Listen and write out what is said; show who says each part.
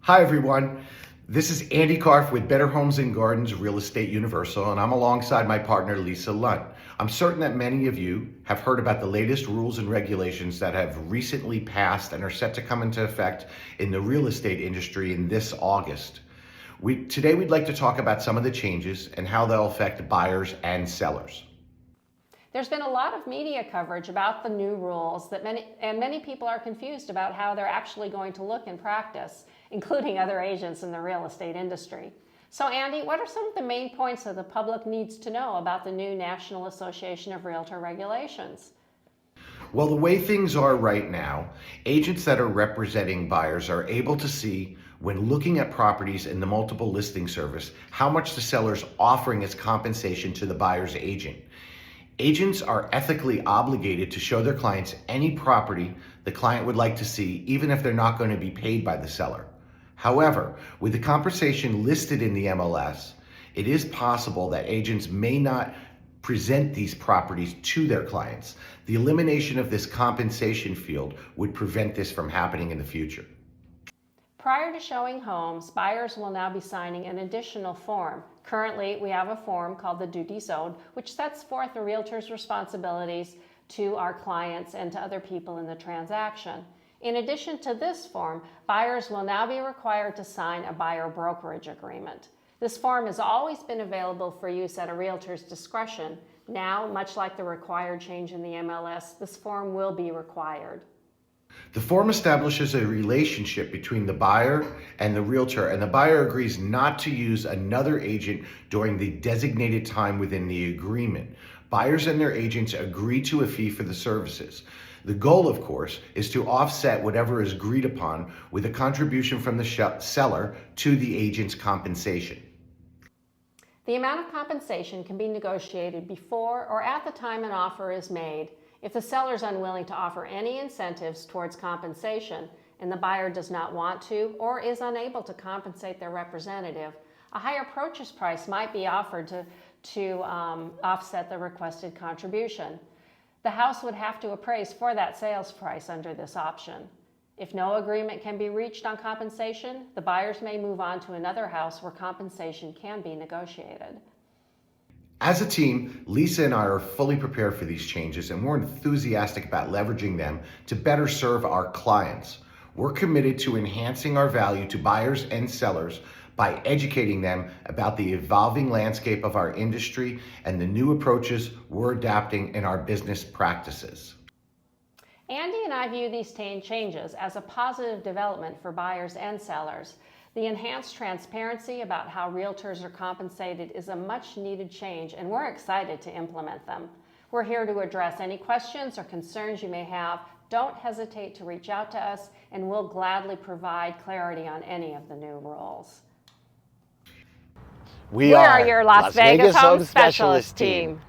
Speaker 1: Hi everyone, this is Andy Karpf with Better Homes and Gardens Real Estate Universal, and I'm alongside my partner Lisa Lundt. I'm certain that many of you have heard about the latest rules and regulations that have recently passed and are set to come into effect in the real estate industry in this August. Today we'd like to talk about some of the changes and how they'll affect buyers and sellers.
Speaker 2: There's been a lot of media coverage about the new rules that many people are confused about how they're actually going to look in practice, including other agents in the real estate industry. So Andy, what are some of the main points that the public needs to know about the new National Association of Realtor regulations?
Speaker 1: Well, the way things are right now, agents that are representing buyers are able to see, when looking at properties in the multiple listing service, how much the seller's offering as compensation to the buyer's agent. Agents are ethically obligated to show their clients any property the client would like to see, even if they're not going to be paid by the seller. However, with the compensation listed in the MLS, it is possible that agents may not present these properties to their clients. The elimination of this compensation field would prevent this from happening in the future.
Speaker 2: Prior to showing homes, buyers will now be signing an additional form. Currently, we have a form called the Duty Zone, which sets forth the realtor's responsibilities to our clients and to other people in the transaction. In addition to this form, buyers will now be required to sign a buyer brokerage agreement. This form has always been available for use at a realtor's discretion. Now, much like the required change in the MLS, this form will be required.
Speaker 1: The form establishes a relationship between the buyer and the realtor, and the buyer agrees not to use another agent during the designated time within the agreement. Buyers and their agents agree to a fee for the services. The goal, of course, is to offset whatever is agreed upon with a contribution from the seller to the agent's compensation.
Speaker 2: The amount of compensation can be negotiated before or at the time an offer is made. If the seller is unwilling to offer any incentives towards compensation and the buyer does not want to or is unable to compensate their representative, a higher purchase price might be offered to offset the requested contribution. The house would have to appraise for that sales price under this option. If no agreement can be reached on compensation, the buyers may move on to another house where compensation can be negotiated.
Speaker 1: As a team, Lisa and I are fully prepared for these changes, and we're enthusiastic about leveraging them to better serve our clients. We're committed to enhancing our value to buyers and sellers by educating them about the evolving landscape of our industry and the new approaches we're adapting in our business practices.
Speaker 2: Andy and I view these changes as a positive development for buyers and sellers. The enhanced transparency about how realtors are compensated is a much needed change, and we're excited to implement them. We're here to address any questions or concerns you may have. Don't hesitate to reach out to us, and we'll gladly provide clarity on any of the new rules.
Speaker 3: We are your Las Vegas Home Specialist team.